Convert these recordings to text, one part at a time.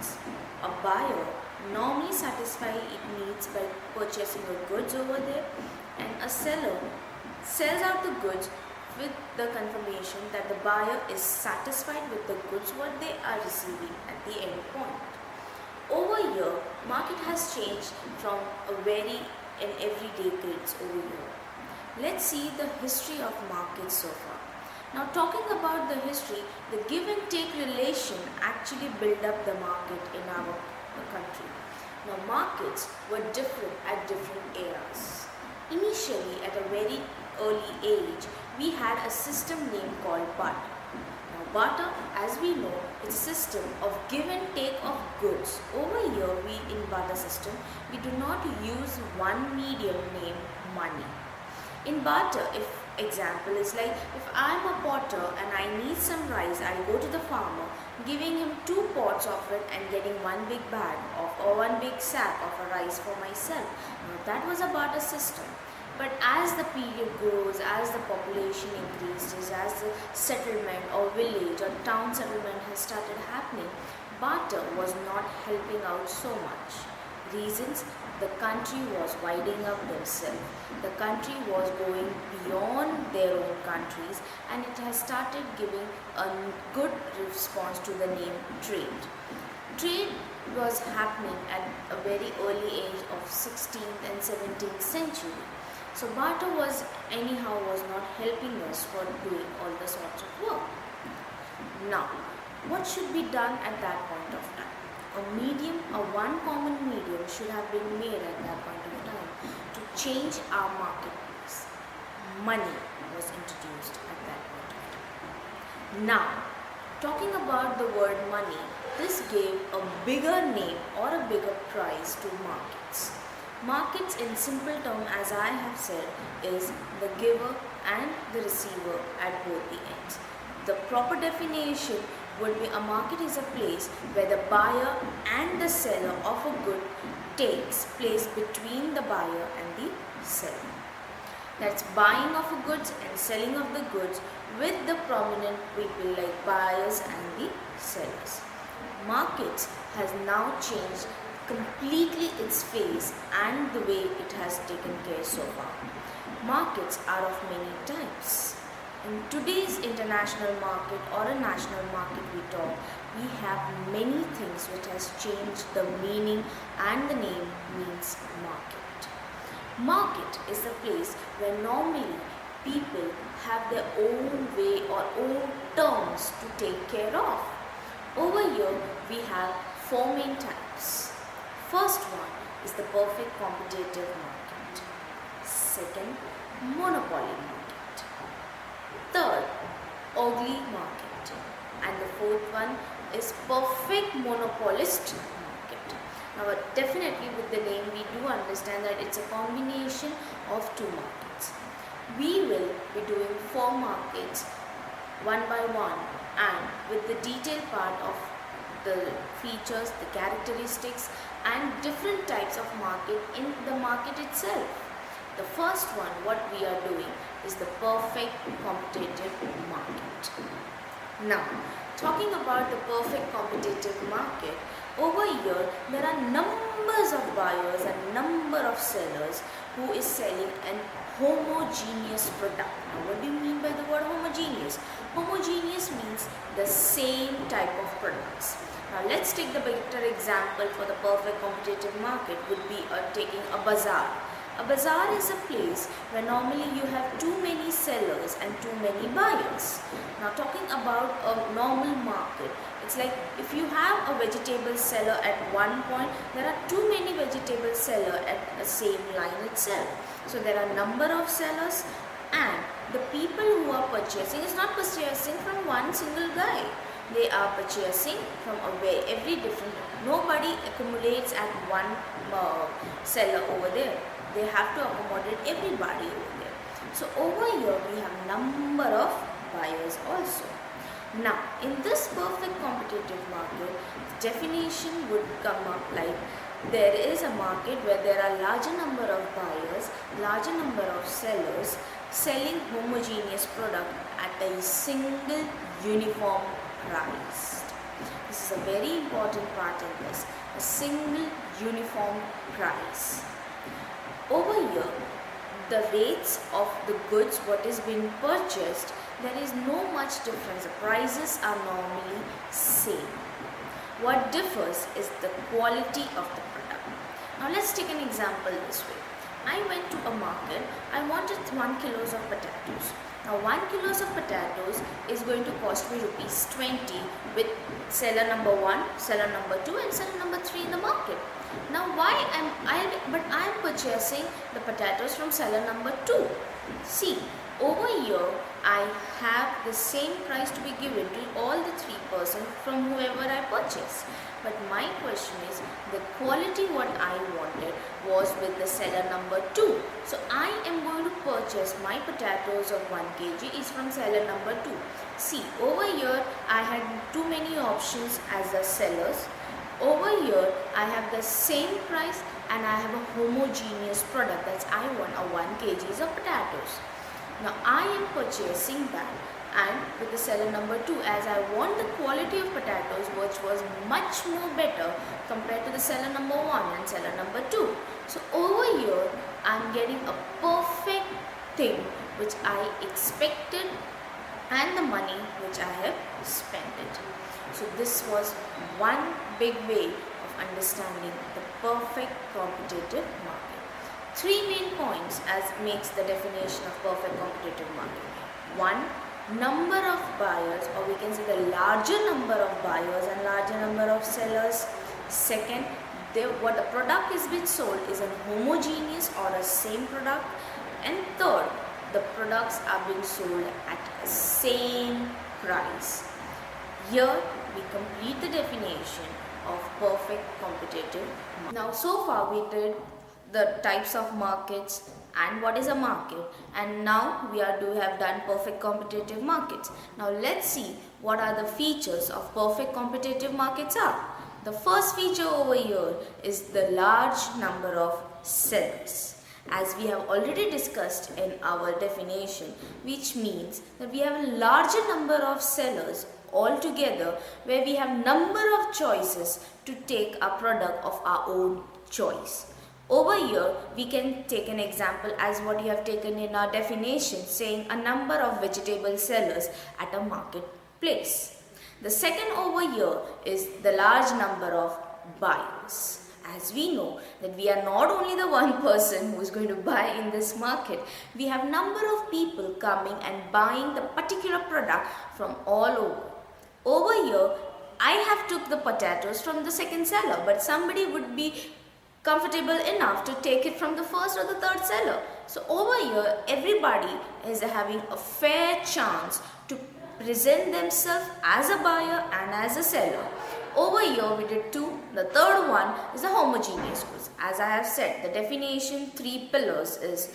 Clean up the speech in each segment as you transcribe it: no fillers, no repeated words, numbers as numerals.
markets, a buyer normally satisfies its needs by purchasing the goods over there, and a seller sells out the goods with the confirmation that the buyer is satisfied with the goods what they are receiving at the end point. Over here, market has changed from a very and everyday goods over here. Let's see the history of markets so far. Now talking about the history, the give and take relation actually built up the market in our country. Now markets were different at different eras. Initially, at a very early age, we had a system named called barter. Now barter, as we know, is a system of give and take of goods. Over here, in barter system, we do not use one medium named money. In barter, if example is like, if I am a potter and I need some rice, I go to the farmer, giving him 2 pots of it and getting one big bag of, or one big sack of a rice for myself. Now that was a barter system. But as the period grows, as the population increases, as the settlement or village or town settlement has started happening, barter was not helping out so much. Reasons: the country was widening up themselves. The country was going beyond their own countries, and it has started giving a good response to the name trade. Trade was happening at a very early age of 16th and 17th century. So barter was not helping us for doing all the sorts of work. Now, what should be done at that point of time? One common medium should have been made at that point of time to change our marketplace. Money was introduced at that point of time. Now, talking about the word money, this gave a bigger name or a bigger price to markets. Markets, in simple term, as I have said, is the giver and the receiver at both the ends. The proper definition would be a market is a place where the buyer and the seller of a good takes place between the buyer and the seller. That's buying of goods and selling of the goods with the prominent people like buyers and the sellers. Markets has now changed completely its face and the way it has taken care so far. Markets are of many types. In today's international market or a national market we talk, we have many things which has changed the meaning, and the name means market. Market is a place where normally people have their own way or own terms to take care of. Over here we have 4 main types. First one is the perfect competitive market. Second, monopoly market. Third, ugly market. And the fourth one is perfect monopolist market. Now definitely with the name we do understand that it's a combination of 2 markets. We will be doing 4 markets one by one, and with the detailed part of the features, the characteristics and different types of market in the market itself. The first one, what we are doing, is the perfect competitive market. Now, talking about the perfect competitive market, over here there are numbers of buyers and number of sellers who is selling an homogeneous product. Now, what do you mean by the word homogeneous? Homogeneous means the same type of products. Now let's take the better example for the perfect competitive market would be taking a bazaar. A bazaar is a place where normally you have too many sellers and too many buyers. Now talking about a normal market, it's like if you have a vegetable seller at one point, there are too many vegetable sellers at the same line itself. So there are number of sellers, and the people who are purchasing is not purchasing from one single guy. They are purchasing from every different. Nobody accumulates at one seller over there. They have to accommodate everybody over there. So over here we have number of buyers also. Now in this perfect competitive market, the definition would come up like there is a market where there are larger number of buyers, larger number of sellers selling homogeneous product at a single uniform price. this is a very important part in this, a single uniform price. Over here, the rates of the goods what is being purchased, there is no much difference. The prices are normally same. What differs is the quality of the product. Now let's take an example this way. I went to a market, I wanted 1 kilos of potatoes. Now 1 kilos of potatoes is going to cost me rupees 20 with seller number 1, seller number 2 and seller number 3 in the market. Now I am purchasing the potatoes from seller number 2. See, over here I have the same price to be given to all the 3% from whoever I purchase. But my question is, the quality what I wanted was with the seller number 2. So I am going to purchase my potatoes of 1 kg is from seller number 2. See, over here I had too many options as the sellers. Over here I have the same price and I have a homogeneous product, that's I want a 1 kg of potatoes. Now I am purchasing that and with the seller number 2 as I want the quality of potatoes which was much more better compared to the seller number 1 and seller number 2. So over here I am getting a perfect thing which I expected and the money which I have spent it. So this was one big way of understanding the perfect competitive market. 3 main points as makes the definition of perfect competitive market. 1, number of buyers, or we can say the larger number of buyers and larger number of sellers. 2nd, what the product is being sold is a homogeneous or a same product. And 3rd, the products are being sold at the same price. Here we complete the definition of perfect competitive market. Now so far we did the types of markets and what is a market, and now we have done perfect competitive markets. Now let's see what are the features of perfect competitive markets are. The first feature over here is the large number of sellers. As we have already discussed in our definition, which means that we have a larger number of sellers altogether where we have number of choices to take a product of our own choice. Over here we can take an example as what you have taken in our definition, saying a number of vegetable sellers at a marketplace. The second over here is the large number of buyers. As we know that we are not only the one person who is going to buy in this market, we have number of people coming and buying the particular product from all over. Over here, I have took the potatoes from the second seller, but somebody would be comfortable enough to take it from the first or the third seller. So over here, everybody is having a fair chance to present themselves as a buyer and as a seller. Over here we did 2. The third one is the homogeneous goods. As I have said, the definition 3 pillars is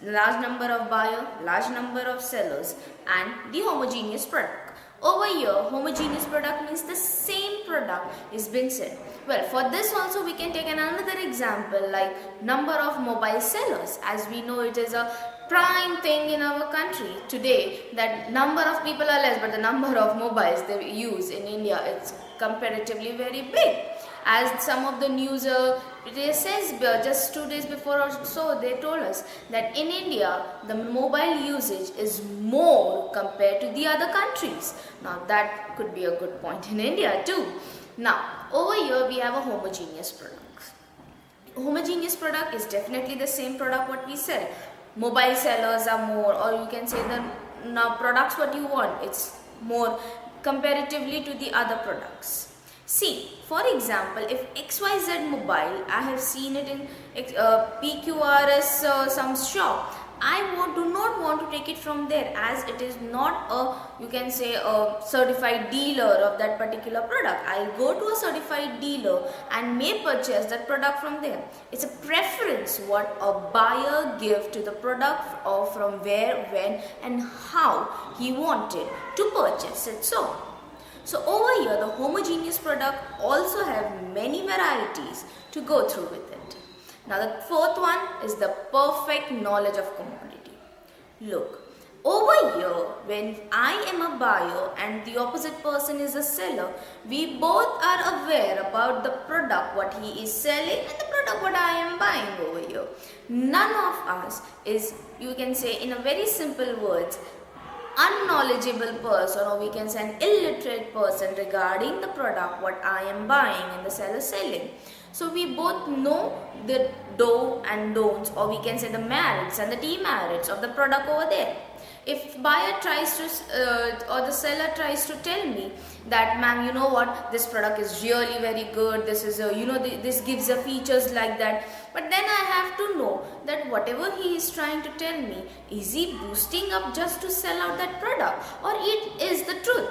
large number of buyer, large number of sellers and the homogeneous product. Over here, homogeneous product means the same product is being sold. Well, for this also we can take another example like number of mobile sellers. As we know, it is a prime thing in our country today that number of people are less, but the number of mobiles they use in India, it's comparatively very big. As some of the news it says just 2 days before or so, they told us that in India the mobile usage is more compared to the other countries. Now that could be a good point in India too. Now over here we have a homogeneous product. Homogeneous product is definitely the same product what we sell. Mobile sellers are more, or you can say the now products what you want, it's more comparatively to the other products. See, for example, if XYZ mobile, I have seen it in PQRS some shop, I do not want to take it from there as it is not a, you can say, a certified dealer of that particular product. I'll go to a certified dealer and may purchase that product from there. It's a preference what a buyer give to the product, or from where, when and how he wanted to purchase it. So over here the homogeneous product also have many varieties to go through with it. Now the fourth one is the perfect knowledge of commodity. Look, Over here, when I am a buyer and the opposite person is a seller, we both are aware about the product what he is selling and the product what I am buying over here. None of us is, you can say in a very simple words, unknowledgeable person, or we can say an illiterate person regarding the product what I am buying and the seller selling. So we both know the do and don'ts, or we can say the merits and the demerits of the product over there. If buyer tries to or the seller tries to tell me that, ma'am, you know what, this product is really very good, this is a, this gives a features like that, but then I have to know that whatever he is trying to tell me, is he boosting up just to sell out that product, or it is the truth?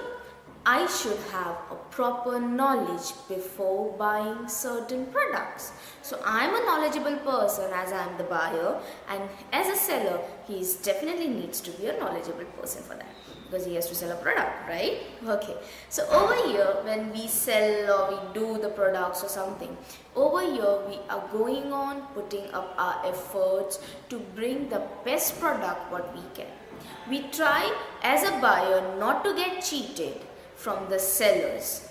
I should have a proper knowledge before buying certain products. So I am a knowledgeable person as I am the buyer, and as a seller he definitely needs to be a knowledgeable person for that, because he has to sell a product, right? Okay, so over here when we sell or we do the products or something, over here we are going on putting up our efforts to bring the best product what we can. We try as a buyer not to get cheated from the sellers,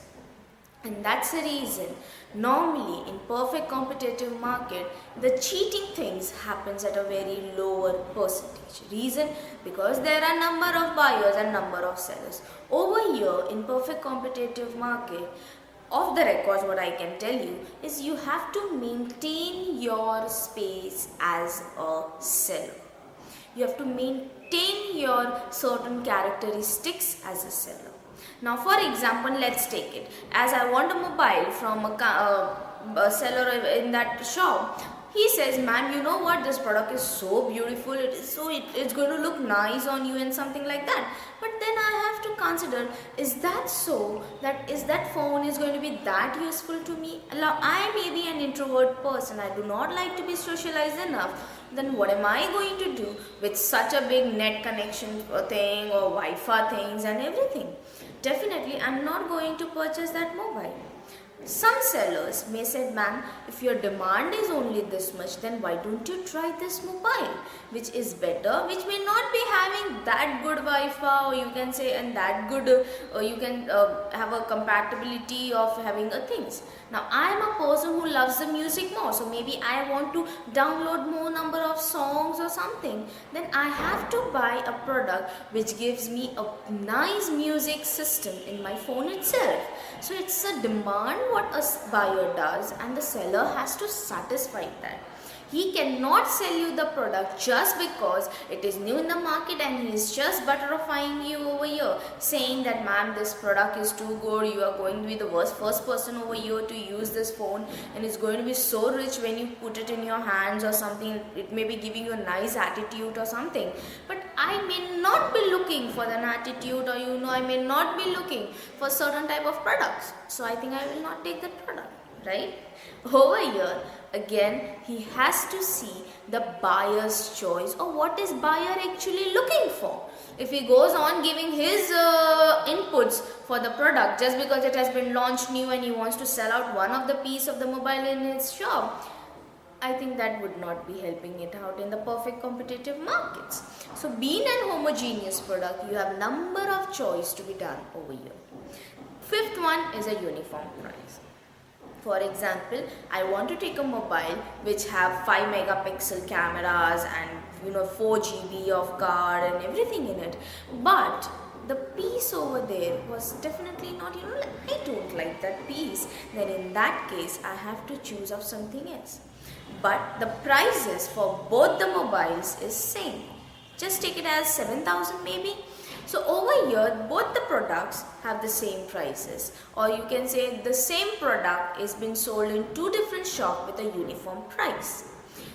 and that's the reason normally in perfect competitive market the cheating things happens at a very lower percentage. Reason? Because there are number of buyers and number of sellers. Over here in perfect competitive market, off the records what I can tell you is you have to maintain your space as a seller. You have to maintain your certain characteristics as a seller. Now for example, let's take it as I want a mobile from a seller in that shop. He says, ma'am, you know what, this product is so beautiful, it's going to look nice on you and something like that. But then I have to consider, is that so? Is that phone is going to be that useful to me? Now, I may be an introvert person, I do not like to be socialized enough. Then what am I going to do with such a big net connection thing or Wi-Fi things and everything? Definitely I'm not going to purchase that mobile. Some sellers may say, ma'am, if your demand is only this much, then why don't you try this mobile, which is better, which may not be having that good Wi-Fi, or you can say, and that good, you can have a compatibility of having things. Now I am a person who loves the music more, so maybe I want to download more number of songs or something. Then I have to buy a product which gives me a nice music system in my phone itself. So it's a demand what a buyer does, and the seller has to satisfy that. He cannot sell you the product just because it is new in the market and he is just butterflying you over here, saying that, ma'am, this product is too good, you are going to be the first person over here to use this phone, and it's going to be so rich when you put it in your hands or something. It may be giving you a nice attitude or something, but I may not be looking for an attitude, or I may not be looking for certain type of products, so I think I will not take that product, right? Over here again he has to see the buyer's choice, or what is buyer actually looking for. If he goes on giving his inputs for the product just because it has been launched new and he wants to sell out one of the piece of the mobile in his shop, I think that would not be helping it out in the perfect competitive markets. So being an homogeneous product, you have number of choice to be done over here. Fifth one is a uniform price. For example, I want to take a mobile which have 5 megapixel cameras and 4 GB of card and everything in it, but the piece over there was definitely not, I don't like that piece. Then in that case I have to choose of something else. But the prices for both the mobiles is same. Just take it as 7,000 maybe. So over here both the products have the same prices, or you can say the same product is being sold in two different shops with a uniform price.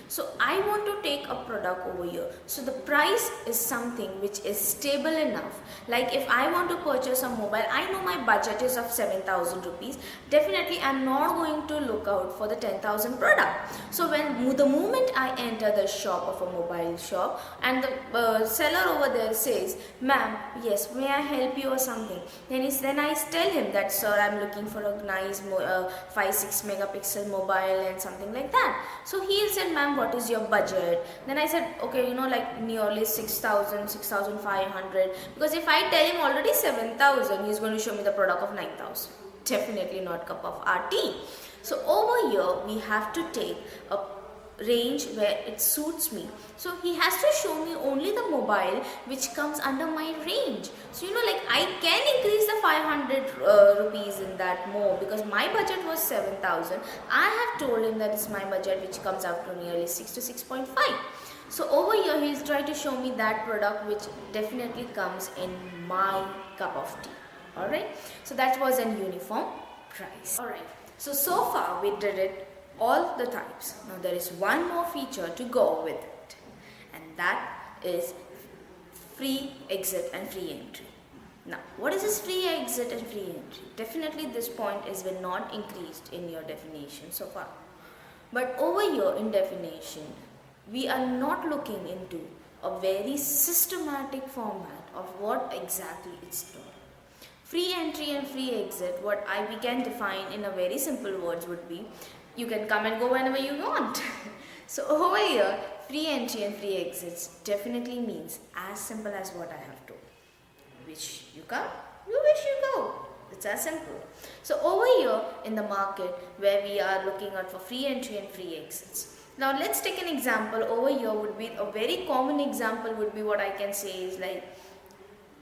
So I want to take a product over here. So the price is something which is stable enough. Like if I want to purchase a mobile, I know my budget is of 7,000 rupees. Definitely I'm not going to look out for the 10,000 product. So when the moment I enter the shop of a mobile shop and the seller over there says, ma'am, yes, may I help you or something? Then I tell him that, sir, I'm looking for a nice 5-6 megapixel mobile and something like that. So he said, ma'am, what is your budget? Then I said, okay, like nearly 6,000, 6,500. Because if I tell him already 7,000, he's going to show me the product of 9,000. Definitely not cup of our tea. So over here, we have to take a range where it suits me. So he has to show me only the mobile which comes under my range. So like I can increase the 500 rupees in that more, because my budget was 7,000. I have told him that it's my budget which comes out to nearly 6 to 6.5. So over here he'll try to show me that product which definitely comes in my cup of tea. Alright, so that was an uniform price. Alright, so far we did it all the types. Now there is one more feature to go with it, and that is free exit and free entry. Now what is this free exit and free entry? Definitely this point has been not increased in your definition so far, but over here in definition we are not looking into a very systematic format of what exactly it's doing. Free entry and free exit, what we can define in a very simple words would be, you can come and go whenever you want. So over here, free entry and free exits definitely means as simple as what I have told. Wish you come, you wish you go. It's as simple. So over here in the market where we are looking at for free entry and free exits. Now let's take an example. Over here would be a very common example would be what I can say is like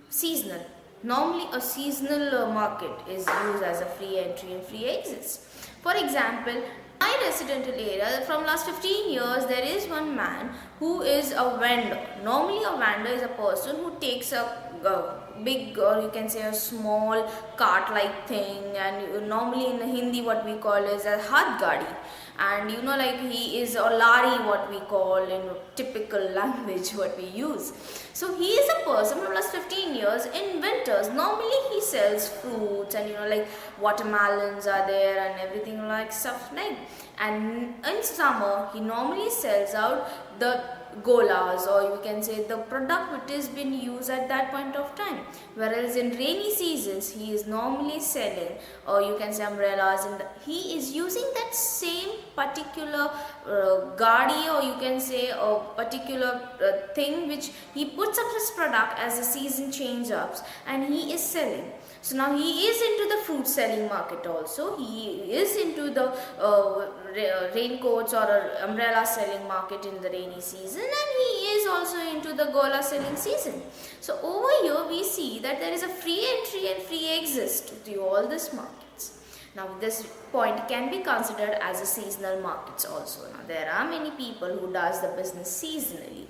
seasonal. Normally a seasonal market is used as a free entry and free exits. For example, my residential area, from last 15 years, there is one man who is a vendor. Normally a vendor is a person who takes a big, or you can say a small cart like thing, and normally in Hindi what we call is a hath gadi, and like he is a lari, what we call in typical language what we use. So he is a person from last 15 years. In winters normally he sells fruits, and like watermelons are there and everything like stuff like, and in summer he normally sells out the golas, or you can say the product which is been used at that point of time. Whereas in rainy seasons he is normally selling, or you can say umbrellas, and he is using that same particular gadi, or you can say a particular thing which he puts up his product as the season change ups, and he is selling. So now he is into the fruit selling market also, he is into the raincoats or umbrella selling market in the rainy season, and he is also into the gola selling season. So over here we see that there is a free entry and free exit to all these markets. Now this point can be considered as a seasonal markets also. Now there are many people who does the business seasonally.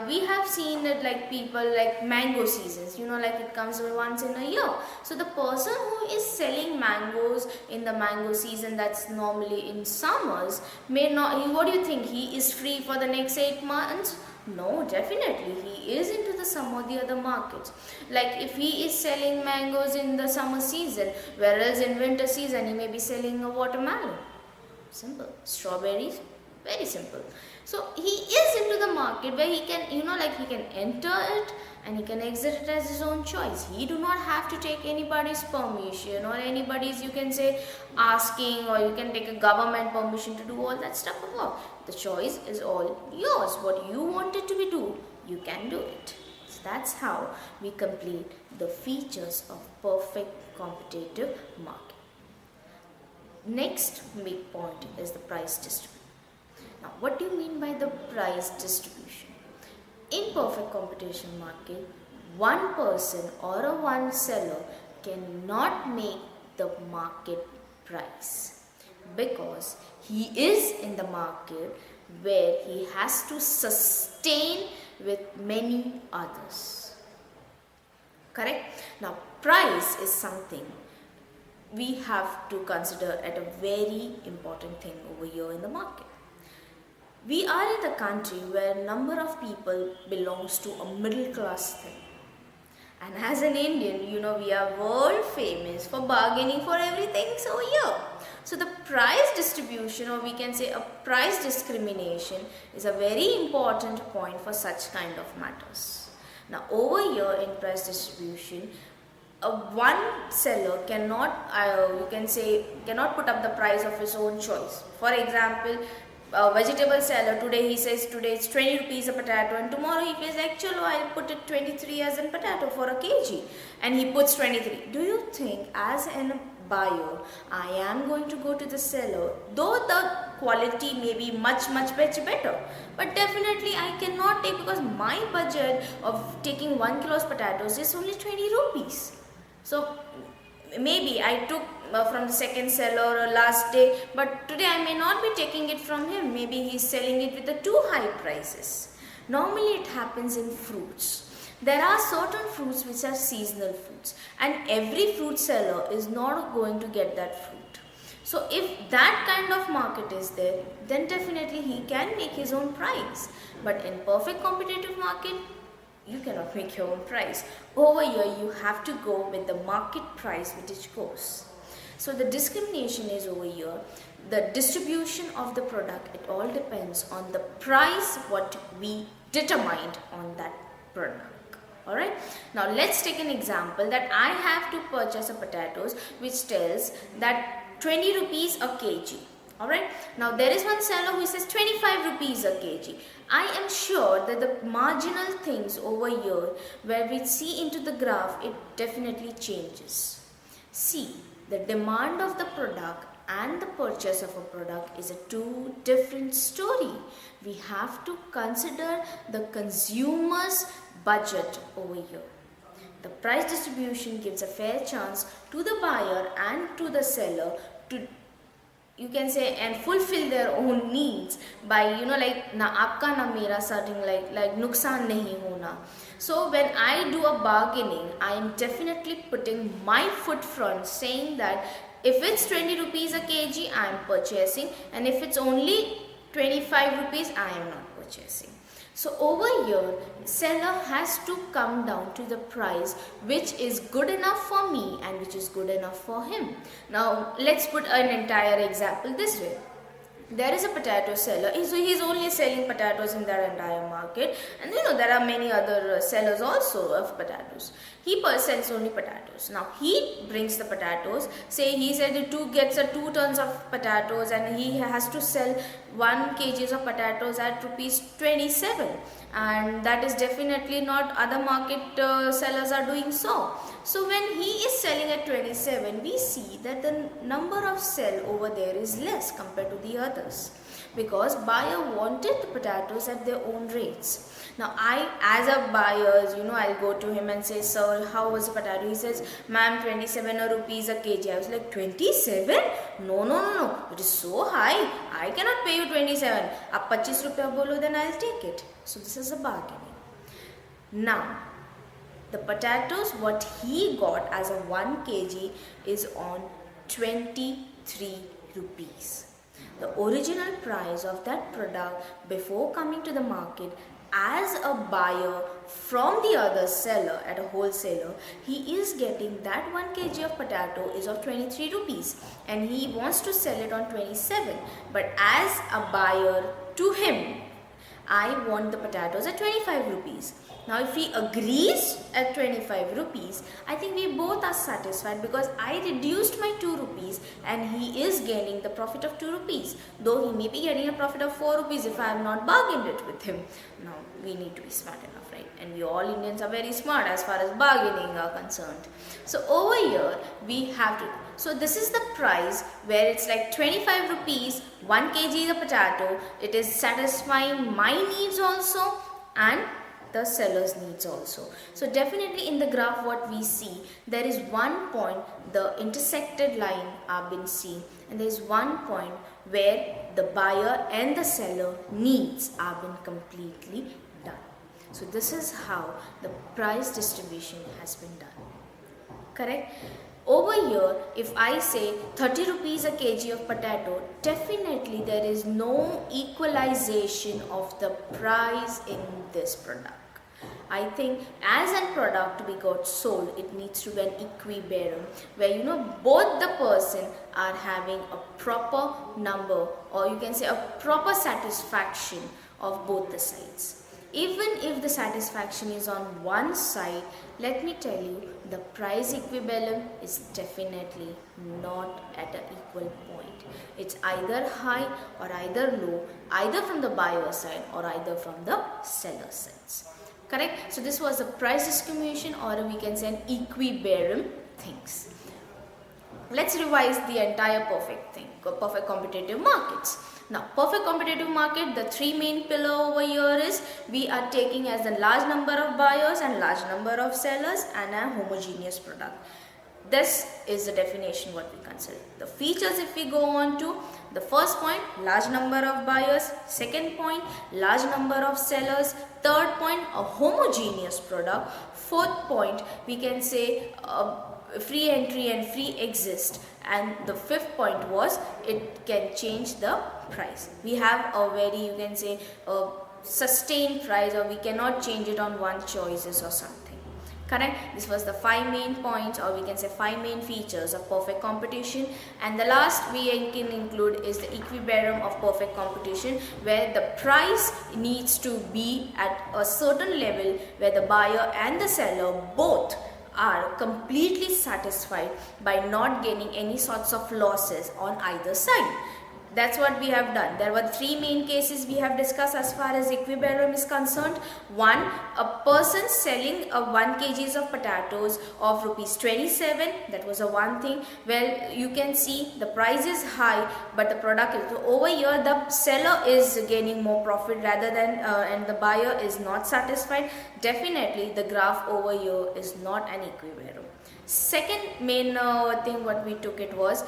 We have seen it like people like mango seasons, like it comes once in a year. So the person who is selling mangoes in the mango season, that's normally in summers, may not, what do you think, he is free for the next 8 months? No, definitely he is into the some of the other markets. Like if he is selling mangoes in the summer season, whereas in winter season he may be selling a watermelon. Simple. Strawberries, very simple. So he is into the market where he can, like he can enter it and he can exit it as his own choice. He do not have to take anybody's permission or anybody's, you can say, asking, or you can take a government permission to do all that stuff about. The choice is all yours. What you want it to be do, you can do it. So that's how we complete the features of perfect competitive market. Next big point is the price distribution. Now, what do you mean by the price distribution? In perfect competition market, one person or one seller cannot make the market price, because he is in the market where he has to sustain with many others. Correct? Now, price is something we have to consider at a very important thing over here in the market. We are in the country where number of people belongs to a middle class thing. And as an Indian, we are world famous for bargaining for everything so here. So the price distribution, or we can say a price discrimination, is a very important point for such kind of matters. Now over here in price distribution, one seller cannot, cannot put up the price of his own choice. For example, vegetable seller, today he says today it's 20 rupees a potato, and tomorrow he feels like chalo I'll put it 23 as a potato for a kg, and he puts 23. Do you think as a buyer I am going to go to the seller, though the quality may be much better, but definitely I cannot take, because my budget of taking 1 kilo potatoes is only 20 rupees. So maybe I took from the second seller last day, but today I may not be taking it from him. Maybe he is selling it with the too high prices. Normally it happens in fruits. There are certain fruits which are seasonal fruits, and every fruit seller is not going to get that fruit. So if that kind of market is there, then definitely he can make his own price. But in perfect competitive market, you cannot make your own price. Over here you have to go with the market price which it goes. So the discrimination is over here. The distribution of the product, it all depends on the price what we determined on that product. Alright, now let's take an example that I have to purchase a potatoes which tells that 20 rupees a kg. Alright, now there is one seller who says 25 rupees a kg. I am sure that the marginal things over here where we see into the graph, it definitely changes. See, the demand of the product and the purchase of a product is a two different story. We have to consider the consumer's budget over here. The price distribution gives a fair chance to the buyer and to the seller to, you can say, and fulfill their own needs by, like na aapka na mera, something like nuksan nahi hona. So when I do a bargaining, I am definitely putting my foot front, saying that if it's 20 rupees a kg, I am purchasing, and if it's only 25 rupees, I am not purchasing. So over here, seller has to come down to the price which is good enough for me and which is good enough for him. Now let's put an entire example this way. There is a potato seller, he's only selling potatoes in that entire market, and there are many other sellers also of potatoes. He sells only potatoes. Now he brings the potatoes, say he said he gets 2 tons of potatoes, and he has to sell 1 kg of potatoes at rupees 27, and that is definitely not other market sellers are doing so. So when he is selling at 27, we see that the number of sell over there is less compared to the others, because buyer wanted the potatoes at their own rates. Now I, as a buyer, I'll go to him and say, sir, how was the potato? He says, ma'am, 27 rupees a kg. I was like, 27? No, it is so high. I cannot pay you 27. Ab 25 rupees bolo, then I'll take it. So this is a bargaining. Now the potatoes what he got as a 1 kg is on 23 rupees. The original price of that product before coming to the market as a buyer from the other seller at a wholesaler, he is getting that 1 kg of potato is of 23 rupees and he wants to sell it on 27. But as a buyer to him, I want the potatoes at 25 rupees. Now if he agrees at 25 rupees, I think we both are satisfied, because I reduced my 2 rupees and he is gaining the profit of 2 rupees. Though he may be getting a profit of 4 rupees if I have not bargained it with him. Now we need to be smart enough, right? And we all Indians are very smart as far as bargaining are concerned. So over here we have to, so this is the price where it's like 25 rupees, 1 kg of potato. It is satisfying my needs also and the seller's needs also. So definitely in the graph what we see, there is one point, the intersected line are been seen, and there is one point where the buyer and the seller needs are been completely done. So this is how the price distribution has been done. Correct? Over here, if I say 30 rupees a kg of potato, definitely there is no equalization of the price in this product. I think as a product to be got sold, it needs to be an equilibrium where both the person are having a proper number, or you can say a proper satisfaction of both the sides. Even if the satisfaction is on one side, let me tell you, the price equilibrium is definitely not at an equal point. It's either high or either low, either from the buyer side or either from the seller side. Correct? So this was a price discrimination, or we can say an equilibrium things. Let's revise the entire perfect competitive markets. Now, perfect competitive market, the three main pillar over here is we are taking as a large number of buyers and large number of sellers and a homogeneous product. This is the definition what we consider. The features, if we go on to the first point, large number of buyers. Second point, large number of sellers. Third point, a homogeneous product. Fourth point, we can say free entry and free exist. And the fifth point was it can change the price. We have a very, you can say, a sustained price, or we cannot change it on one choices or something. Correct? This was the 5 main points, or we can say 5 main features of perfect competition. And the last we can include is the equilibrium of perfect competition, where the price needs to be at a certain level where the buyer and the seller both are completely satisfied by not gaining any sorts of losses on either side. That's what we have done. There were 3 main cases we have discussed as far as equilibrium is concerned. One, a person selling 1 kg of potatoes of rupees 27. That was a one thing. Well, you can see the price is high, but the product is over here. The seller is gaining more profit rather than and the buyer is not satisfied. Definitely, the graph over here is not an equilibrium. Second main thing what we took it was,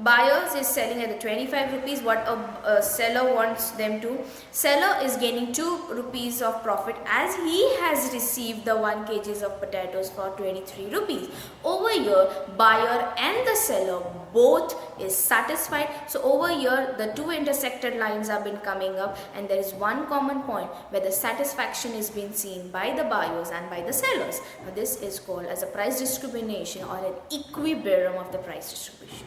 buyers is selling at the 25 rupees what a seller wants them to. Seller is gaining 2 rupees of profit as he has received the 1 kg of potatoes for 23 rupees. Over here, buyer and the seller both is satisfied. So over here, the 2 intersected lines have been coming up, and there is one common point where the satisfaction is being seen by the buyers and by the sellers. Now this is called as a price discrimination or an equilibrium of the price distribution.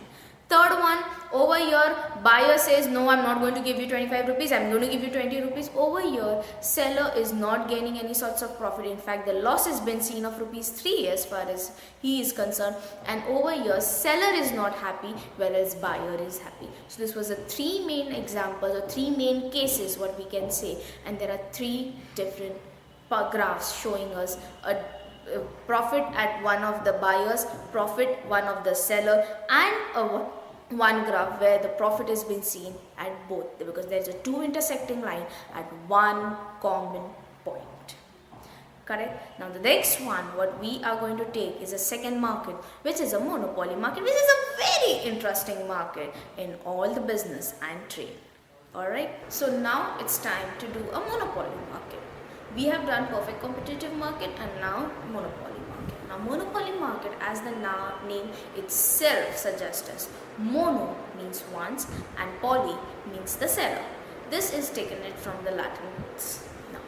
Third one, over here, buyer says, no, I'm not going to give you 25 rupees, I'm going to give you 20 rupees. Over here, seller is not gaining any sorts of profit. In fact, the loss has been seen of rupees 3 as far as he is concerned. And over here, seller is not happy, whereas buyer is happy. So this was the 3 main examples or 3 main cases what we can say. And there are 3 different graphs showing us a profit at one of the buyers, profit one of the seller, and one graph where the profit has been seen at both, because there is a 2 intersecting line at one common point. Correct? Now the next one what we are going to take is a second market, which is a monopoly market, which is a very interesting market in all the business and trade. Alright, so now it's time to do a monopoly market. We have done perfect competitive market and now monopoly market. Now monopoly market, as the name itself suggests us, mono means once and poly means the seller. This is taken it from the Latin roots. Now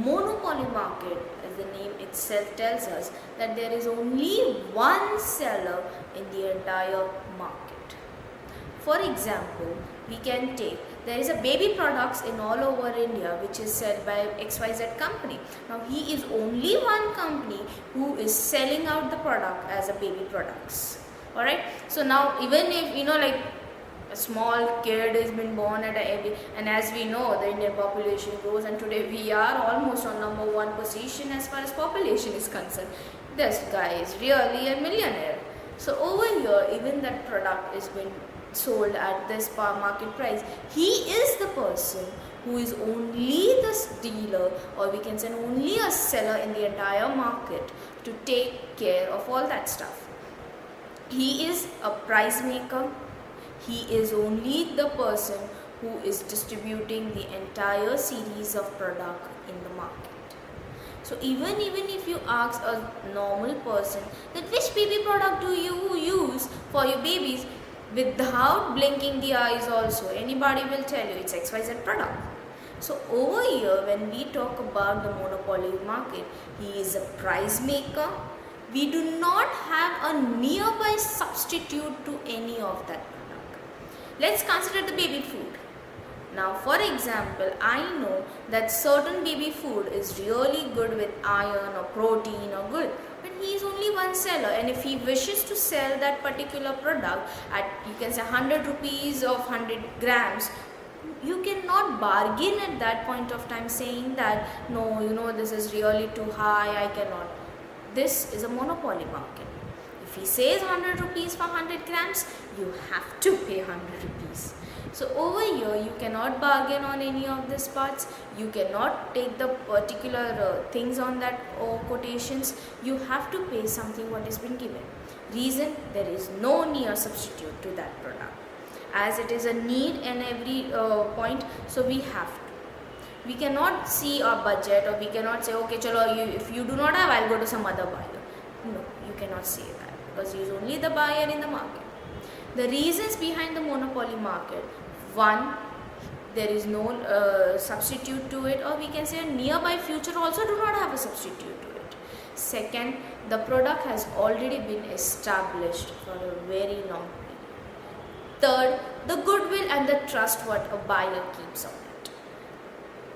monopoly market, as the name itself tells us, that there is only one seller in the entire market. For example, we can take, there is a baby products in all over India which is sold by XYZ company. Now he is only one company who is selling out the product as a baby products. Alright, so now even if like a small kid has been born at and as we know the Indian population grows, and today we are almost on number 1 position as far as population is concerned. This guy is really a millionaire. So over here, even that product is been sold at this market price. He is the person who is only the dealer, or we can say only a seller in the entire market to take care of all that stuff. He is a price maker. He is only the person who is distributing the entire series of product in the market. So even if you ask a normal person that which baby product do you use for your babies, without blinking the eyes also, anybody will tell you it's XYZ product. So over here, when we talk about the monopoly market, he is a price maker. We do not have a nearby substitute to any of that product. Let's consider the baby food. Now for example, I know that certain baby food is really good with iron or protein or good, but he is only one seller, and if he wishes to sell that particular product at, you can say, 100 rupees of 100 grams, you cannot bargain at that point of time saying that no, this is really too high, I cannot. This is a monopoly market. If he says 100 rupees for 100 grams, you have to pay 100 rupees. So over here you cannot bargain on any of these parts, you cannot take the particular things on that quotations, you have to pay something what has been given. Reason, there is no near substitute to that product. As it is a need in every point, so we have to. We cannot see our budget, or we cannot say, okay, chalo, if you do not have, I'll go to some other buyer. No, you cannot say that, because he is only the buyer in the market. The reasons behind the monopoly market: one, there is no substitute to it, or we can say a nearby future also do not have a substitute to it. Second, the product has already been established for a very long period. Third, the goodwill and the trust what a buyer keeps on it.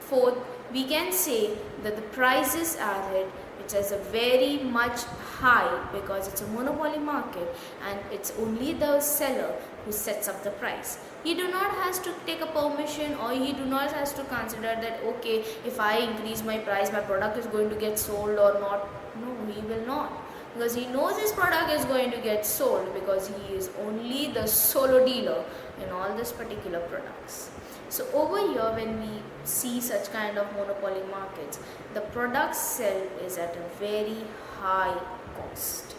Fourth, we can say that the prices are it is a very much high, because it's a monopoly market and it's only the seller who sets up the price. He do not has to take a permission, or he do not has to consider that okay, if I increase my price, my product is going to get sold or not. No, he will not, because he knows his product is going to get sold, because he is only the solo dealer in all these particular products. So over here, when we see such kind of monopoly markets, the product sell is at a very high cost.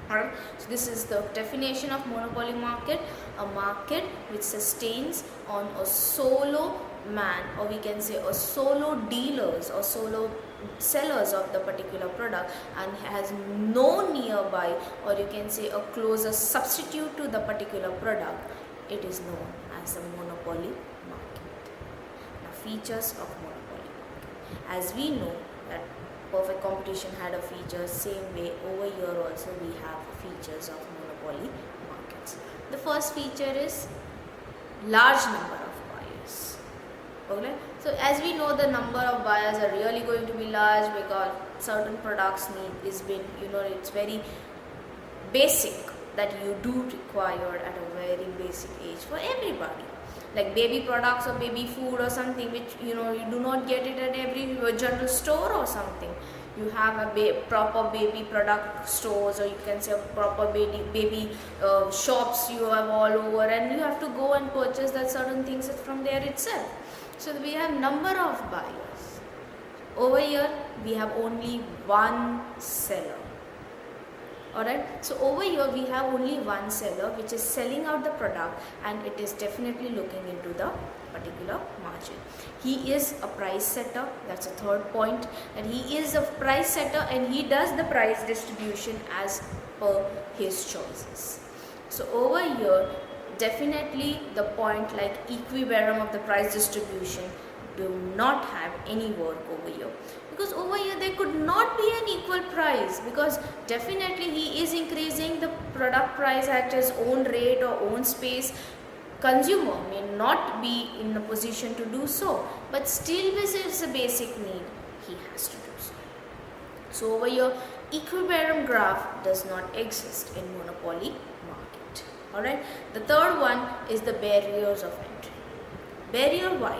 Alright, so this is the definition of monopoly market: a market which sustains on a solo man, or we can say a solo dealers or solo sellers of the particular product, and has no nearby, or you can say a closer substitute to the particular product. It is known as a monopoly market. Now, features of monopoly market. As we know that perfect competition had a feature, same way over here also we have features of monopoly markets. The first feature is large number of buyers. Okay, so as we know, the number of buyers are really going to be large, because certain products it's very basic that you do require at a very basic age for everybody. Like baby products or baby food or something which you do not get it at every general store or something. You have a proper baby product stores, or you can say proper baby shops you have all over, and you have to go and purchase that certain things from there itself. So we have number of buyers. Over here we have only one seller. Alright, so over here we have only one seller which is selling out the product, and it is definitely looking into the particular margin. He is a price setter. That's a third point, that he is a price setter and he does the price distribution as per his choices. So over here, definitely the point like equilibrium of the price distribution do not have any work over here, because over here there could not be an equal price, because definitely he is increasing the product price at his own rate or own space. Consumer may not be in a position to do so, but still this is a basic need, he has to do so. So over here, equilibrium graph does not exist in monopoly market. Alright, the third one is the barriers of entry. Barrier why?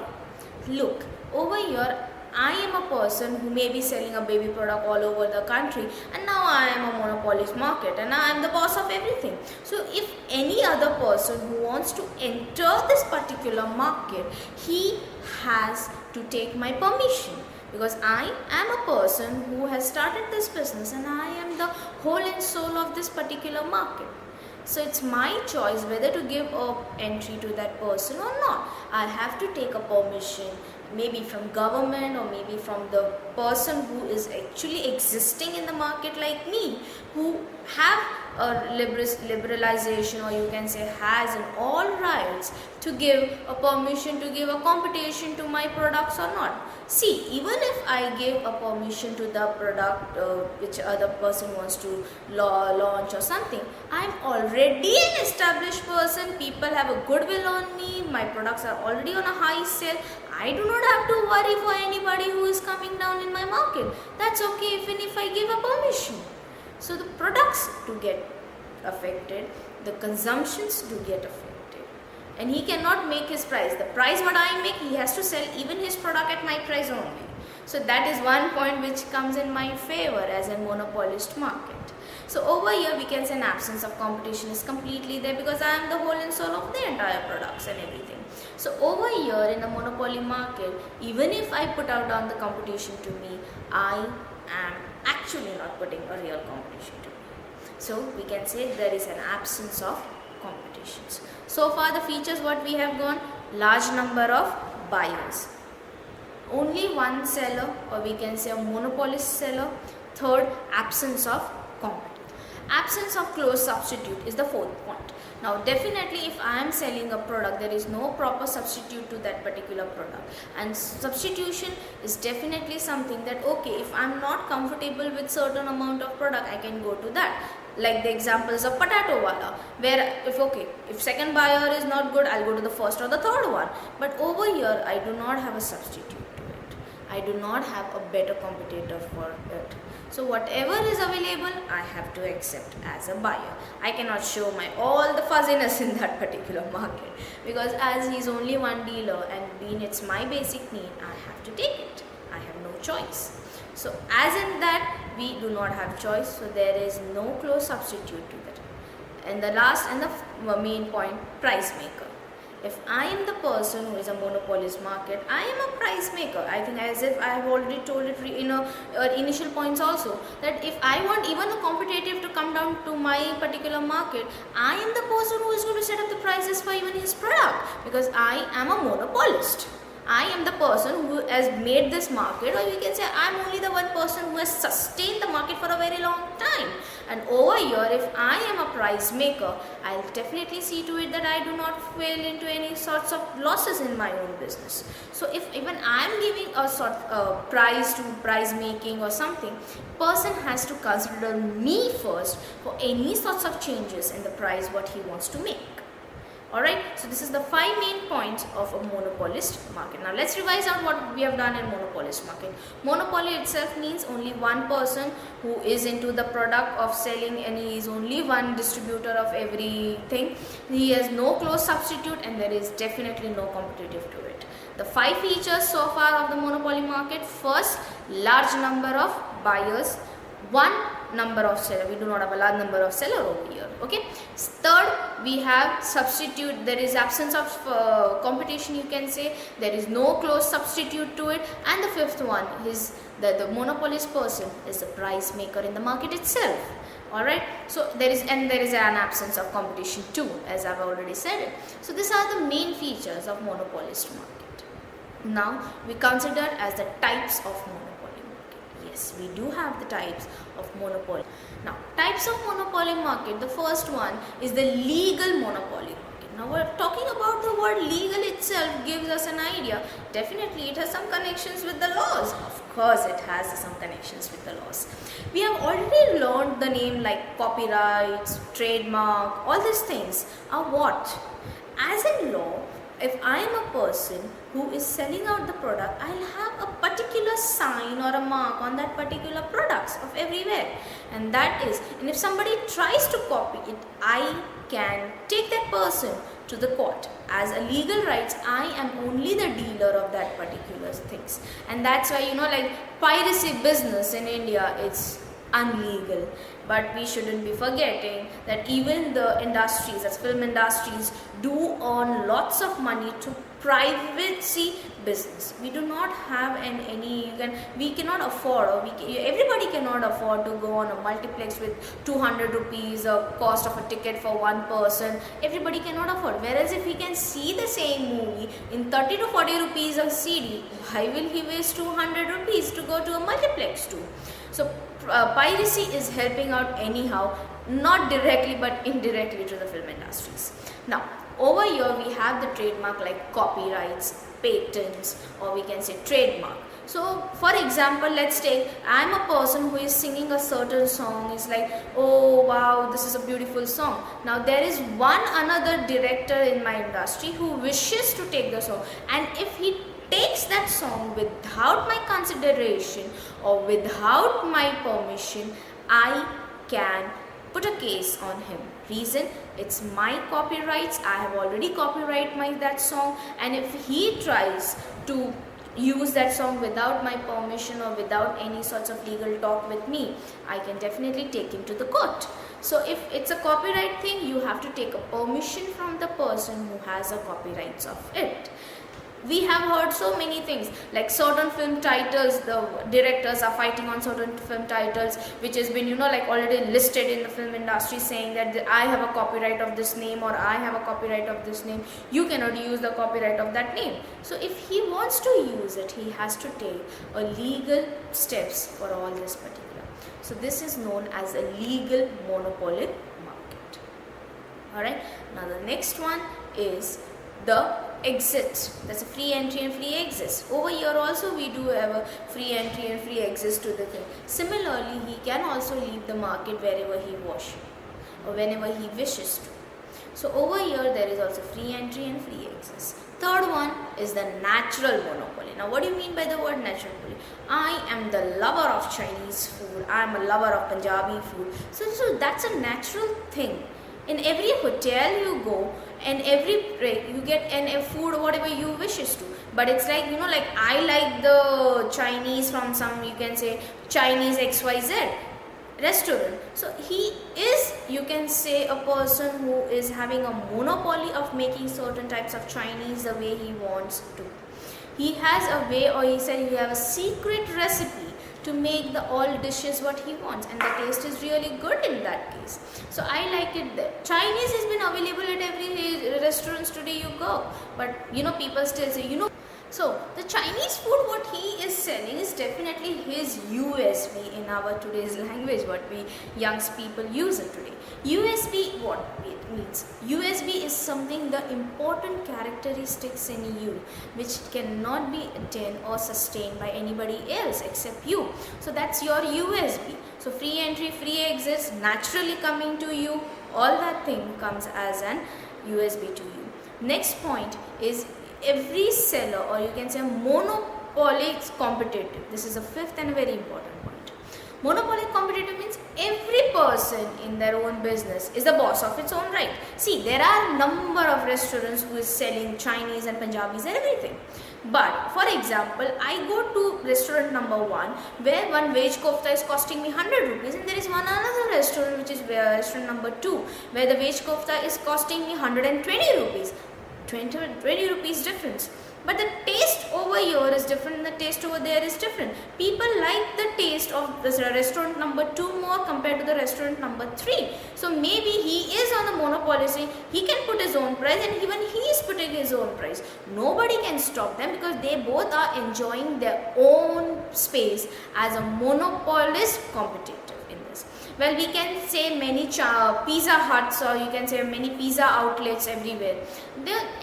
Look, over here I am a person who may be selling a baby product all over the country, and now I am a monopolist market and I am the boss of everything. So if any other person who wants to enter this particular market, he has to take my permission, because I am a person who has started this business and I am the whole and soul of this particular market. So it's my choice whether to give a entry to that person or not. I have to take a permission, maybe from government or maybe from the person who is actually existing in the market like me, who have a liberalization, or you can say has an all rights to give a permission to give a competition to my products or not? See, even if I give a permission to the product which other person wants to launch or something, I am already an established person. People have a goodwill on me. My products are already on a high sale. I do not have to worry for anybody who is coming down in my market. That's okay even if I give a permission. So the products do get affected, the consumptions do get affected. And he cannot make his price. The price what I make, he has to sell even his product at my price only. So that is one point which comes in my favor as a monopolist market. So over here we can say an absence of competition is completely there because I am the whole and soul of the entire products and everything. So over here in a monopoly market, even if I put out on the competition to me, I am actually not putting a real competition to me. So we can say there is an absence of competitions. So far the features what we have gone, large number of buyers, only one seller, or we can say a monopolist seller. Third, absence of competition. Absence of close substitute is the fourth point. Now definitely if I am selling a product, there is no proper substitute to that particular product, and substitution is definitely something that okay, if I am not comfortable with certain amount of product, I can go to that. Like the examples of potato wala, where if second buyer is not good, I'll go to the first or the third one. But over here I do not have a substitute to it. I do not have a better competitor for it. So whatever is available, I have to accept as a buyer. I cannot show my all the fuzziness in that particular market, because as he's only one dealer and being it's my basic need, I have to take it. I have no choice. So as in that, we do not have choice, so there is no close substitute to that. And the last and the main point, price maker. If I am the person who is a monopolist market, I am a price maker. I think as if I have already told it in initial points also, that if I want even a competitive to come down to my particular market, I am the person who is going to set up the prices for even his product, because I am a monopolist. I am the person who has made this market, or you can say I am only the one person who has sustained the market for a very long time. And over here, if I am a price maker, I will definitely see to it that I do not fail into any sorts of losses in my own business. So if even I am giving a sort of price to price making or something, person has to consider me first for any sorts of changes in the price what he wants to make. Alright, so this is the 5 main points of a monopolist market. Now let's revise out what we have done in monopolist market. Monopoly itself means only one person who is into the product of selling, and he is only one distributor of everything. He has no close substitute, and there is definitely no competitive to it. The 5 features so far of the monopoly market: first, large number of buyers, one number of seller. We do not have a large number of seller over here. Okay. Third, we have substitute. There is absence of competition, you can say. There is no close substitute to it. And the fifth one is the monopolist person is the price maker in the market itself. Alright, so there is an absence of competition too, as I've already said it. So these are the main features of monopolist market. Now we consider as the types of monopoly market. Yes, we do have the types of monopoly. Now types of monopoly market, the first one is the legal monopoly market. Now we're talking about the word legal itself gives us an idea. Definitely it has some connections with the laws. Of course it has some connections with the laws. We have already learned the name like copyrights, trademark, all these things are what? As in law, if I am a person who is selling out the product, I'll have a particular sign or a mark on that particular products of everywhere. And that is, and if somebody tries to copy it, I can take that person to the court. As a legal rights, I am only the dealer of that particular things. And that's why, like piracy business in India, it's unlegal. But we shouldn't be forgetting that even the industries, as film industries, do earn lots of money to privacy business. We do not have we cannot afford, or everybody cannot afford to go on a multiplex with 200 rupees a cost of a ticket for one person. Everybody cannot afford. Whereas if he can see the same movie in 30 to 40 rupees a CD, why will he waste 200 rupees to go to a multiplex too? So piracy is helping out anyhow, not directly but indirectly to the film industries. Now, Over here we have the trademark like copyrights, patents, or we can say trademark. So for example, let's take, I am a person who is singing a certain song. It's like, oh wow, this is a beautiful song. Now there is one another director in my industry who wishes to take the song, and if he takes that song without my consideration or without my permission, I can put a case on him. Reason, it's my copyrights. I have already copyrighted that song, and if he tries to use that song without my permission or without any sorts of legal talk with me, I can definitely take him to the court. So if it's a copyright thing, you have to take a permission from the person who has a copyrights of it. We have heard so many things like certain film titles, the directors are fighting on certain film titles which has been like already listed in the film industry, saying that I have a copyright of this name or I have a copyright of this name, you cannot use the copyright of that name. So if he wants to use it, he has to take a legal steps for all this particular. So this is known as a legal monopoly market. Alright, now the next one is the exit. That's a free entry and free exit. Over here also we do have a free entry and free exit to the thing. Similarly, he can also leave the market wherever he wishes or whenever he wishes to. So over here there is also free entry and free exit. Third one is the natural monopoly. Now what do you mean by the word natural monopoly? I am the lover of Chinese food. I am a lover of Punjabi food. So that's a natural thing. In every hotel you go, and every you get a food whatever you wishes to, but it's like like I like the Chinese from some, you can say, Chinese XYZ restaurant. So he is, you can say, a person who is having a monopoly of making certain types of Chinese the way he wants to. He has a way, or he said he have a secret recipe to make the all dishes what he wants, and the taste is really good in that case. So I like it there. Chinese has been available at every restaurants today you go, but people still say so the Chinese food what he is selling is definitely his USP in our today's language, what we young people use it today. USP, what it means? USP is something, the important characteristics in you which cannot be attained or sustained by anybody else except you. So that's your USP. So free entry, free exits, naturally coming to you, all that thing comes as an USB to you. Next point is every seller, or you can say monopoly competitive. This is a fifth and very important point. Monopoly competitive means every person in their own business is the boss of its own right. See, there are number of restaurants who is selling Chinese and Punjabis and everything. But for example, I go to restaurant number 1 where one veg kofta is costing me 100 rupees, and there is one another restaurant which is restaurant number 2 where the veg kofta is costing me 120 rupees. 20 rupees difference, but the taste over here is different, the taste over there is different. People like the taste of the restaurant number 2 more compared to the restaurant number 3. So maybe he is on the monopoly saying he can put his own price, and even he is putting his own price. Nobody can stop them because they both are enjoying their own space as a monopolist competitive. Well, we can say many pizza huts, or you can say many pizza outlets everywhere.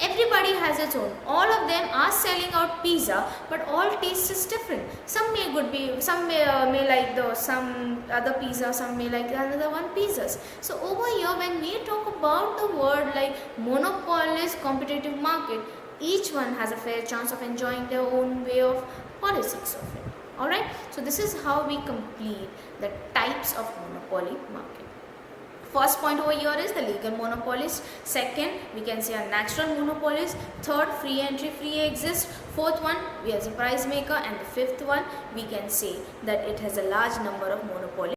Everybody has its own. All of them are selling out pizza, but all taste is different. Some may good be, some may like some other pizza, some may like another one pizzas. So over here, when we talk about the word like monopolist competitive market, each one has a fair chance of enjoying their own way of politics of it. Alright, so this is how we complete the types of monopoly market. First point over here is the legal monopolist. Second, we can say a natural monopolist. Third, free entry, free exist. Fourth one, we have a price maker. And the fifth one, we can say that it has a large number of monopolies.